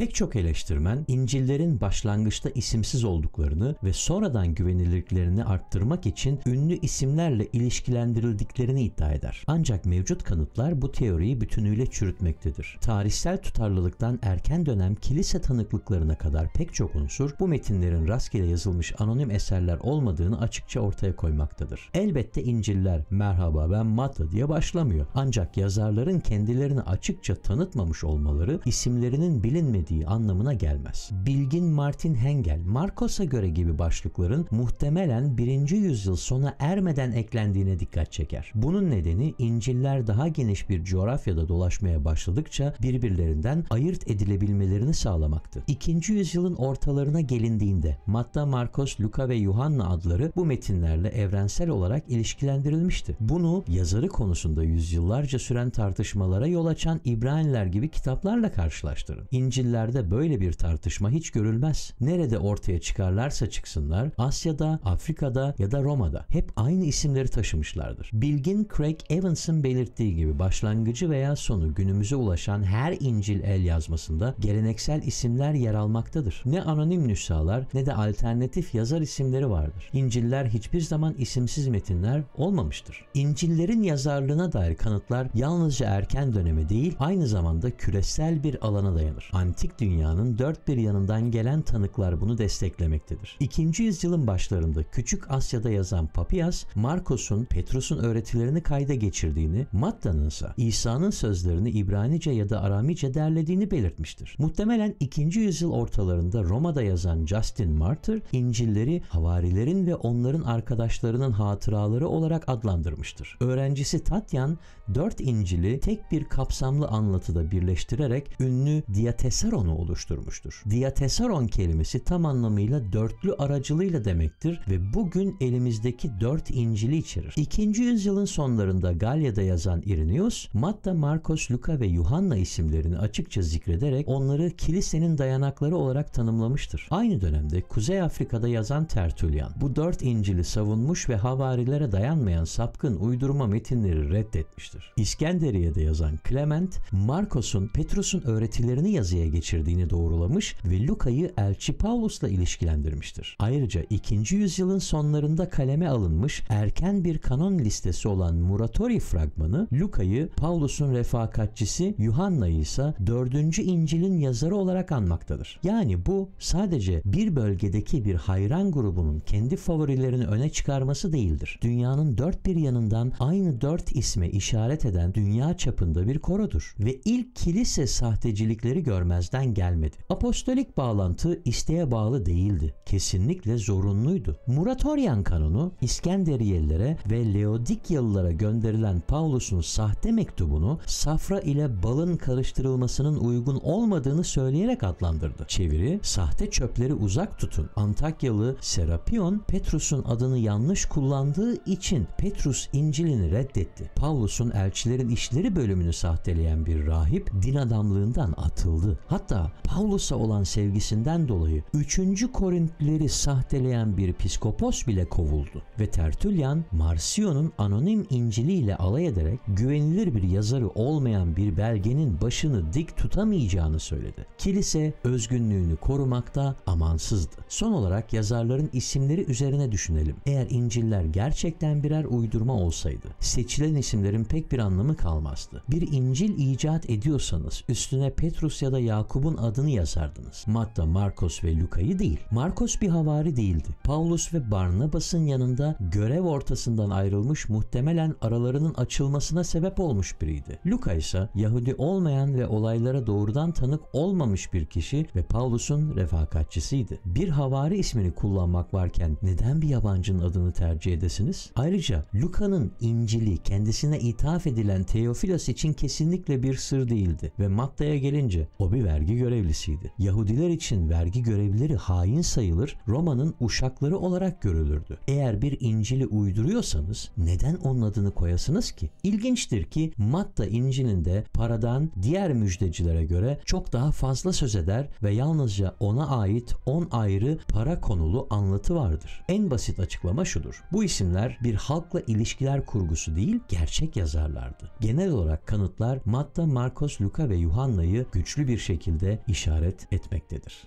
Pek çok eleştirmen İncil'lerin başlangıçta isimsiz olduklarını ve sonradan güvenilirliklerini arttırmak için ünlü isimlerle ilişkilendirildiklerini iddia eder. Ancak mevcut kanıtlar bu teoriyi bütünüyle çürütmektedir. Tarihsel tutarlılıktan erken dönem kilise tanıklıklarına kadar pek çok unsur bu metinlerin rastgele yazılmış anonim eserler olmadığını açıkça ortaya koymaktadır. Elbette İncil'ler "Merhaba ben Matta" diye başlamıyor. Ancak yazarların kendilerini açıkça tanıtmamış olmaları isimlerinin bilinmediği anlamına gelmez. Bilgin Martin Hengel, Markos'a göre gibi başlıkların muhtemelen 1. yüzyıl sona ermeden eklendiğine dikkat çeker. Bunun nedeni İncil'ler daha geniş bir coğrafyada dolaşmaya başladıkça birbirlerinden ayırt edilebilmelerini sağlamaktı. 2. yüzyılın ortalarına gelindiğinde Matta, Markos, Luka ve Yuhanna adları bu metinlerle evrensel olarak ilişkilendirilmişti. Bunu yazarı konusunda yüzyıllarca süren tartışmalara yol açan İbraniler gibi kitaplarla karşılaştırın. İncil'lerde böyle bir tartışma hiç görülmez. Nerede ortaya çıkarlarsa çıksınlar, Asya'da, Afrika'da ya da Roma'da hep aynı isimleri taşımışlardır. Bilgin Craig Evans'ın belirttiği gibi başlangıcı veya sonu günümüze ulaşan her İncil el yazmasında geleneksel isimler yer almaktadır. Ne anonim nüshalar ne de alternatif yazar isimleri vardır. İncil'ler hiçbir zaman isimsiz metinler olmamıştır. İncil'lerin yazarlığına dair kanıtlar yalnızca erken döneme değil, aynı zamanda küresel bir alana dayanır. Antik dünyanın dört bir yanından gelen tanıklar bunu desteklemektedir. 2. yüzyılın başlarında Küçük Asya'da yazan Papias, Markos'un Petrus'un öğretilerini kayda geçirdiğini, Matta'nın ise İsa'nın sözlerini İbranice ya da Aramice derlediğini belirtmiştir. Muhtemelen 2. yüzyıl ortalarında Roma'da yazan Justin Martyr, İncil'leri havarilerin ve onların arkadaşlarının hatıraları olarak adlandırmıştır. Öğrencisi Tatyan, 4 İncil'i tek bir kapsamlı anlatıda birleştirerek ünlü Diatesaron'u oluşturmuştur. Diatesaron kelimesi tam anlamıyla dörtlü aracılığıyla demektir ve bugün elimizdeki 4 İncil'i içerir. 2. yüzyılın sonlarında Galya'da yazan Irenaeus, Matta, Markos, Luka ve Yuhanna isimlerini açıkça zikrederek onları kilisenin dayanakları olarak tanımlamıştır. Aynı dönemde Kuzey Afrika'da yazan Tertullian, bu 4 İncil'i savunmuş ve havarilere dayanmayan sapkın uydurma metinleri reddetmiştir. İskenderiye'de yazan Clement, Markos'un Petrus'un öğretilerini yazıya geçirdiğini doğrulamış ve Luka'yı elçi Paulus'la ilişkilendirmiştir. Ayrıca 2. yüzyılın sonlarında kaleme alınmış erken bir kanon listesi olan Muratori fragmanı, Luka'yı Paulus'un refakatçisi, Yuhanna'yı ise 4. İncil'in yazarı olarak anmaktadır. Yani bu sadece bir bölgedeki bir hayran grubunun kendi favorilerini öne çıkarması değildir. Dünyanın dört bir yanından aynı 4 isme işaret eden dünya çapında bir korodur ve ilk kilise sahtecilikleri görmezden gelmedi. Apostolik bağlantı isteğe bağlı değildi. Kesinlikle zorunluydu. Muratorian kanunu İskenderiyelilere ve Laodikyalılara gönderilen Paulus'un sahte mektubunu safra ile balın karıştırılmasının uygun olmadığını söyleyerek adlandırdı. Çeviri, sahte çöpleri uzak tutun. Antakyalı Serapion, Petrus'un adını yanlış kullandığı için Petrus İncil'ini reddetti. Paulus'un elçilerin işleri bölümünü sahteleyen bir rahip din adamlığından atıldı. Hatta Paulus'a olan sevgisinden dolayı 3. Korintlileri sahteleyen bir piskopos bile kovuldu ve Tertullian, Marcion'un anonim İncil'i ile alay ederek güvenilir bir yazarı olmayan bir belgenin başını dik tutamayacağını söyledi. Kilise özgünlüğünü korumakta amansızdı. Son olarak yazarların isimleri üzerine düşünelim. Eğer İncil'ler gerçekten birer uydurma olsaydı, seçilen isimlerin pek bir anlamı kalmazdı. Bir İncil icat ediyorsanız üstüne Petrus ya da Yakup'un adını yazardınız. Matta, Markos ve Luka'yı değil. Markos bir havari değildi. Paulus ve Barnabas'ın yanında görev ortasından ayrılmış, muhtemelen aralarının açılmasına sebep olmuş biriydi. Luka ise Yahudi olmayan ve olaylara doğrudan tanık olmamış bir kişi ve Paulus'un refakatçisiydi. Bir havari ismini kullanmak varken neden bir yabancının adını tercih edesiniz? Ayrıca Luka'nın İncil'i kendisine ithaf edilen Teofilos için kesinlikle bir sır değildi ve Matta'ya gelince o bir vergi görevlisiydi. Yahudiler için vergi görevlileri hain sayılır, Roma'nın uşakları olarak görülürdü. Eğer bir İncil'i uyduruyorsanız neden onun adını koyasınız ki? İlginçtir ki Matta İncil'inde paradan diğer müjdecilere göre çok daha fazla söz eder ve yalnızca ona ait 10 ayrı para konulu anlatı vardır. En basit açıklama şudur: bu isimler bir halkla ilişkiler kurgusu değil, gerçek yazarlardı. Genel olarak kanıtlar Matta, Markos, Luka ve Yuhanna'yı güçlü bir şekilde şekilde işaret etmektedir.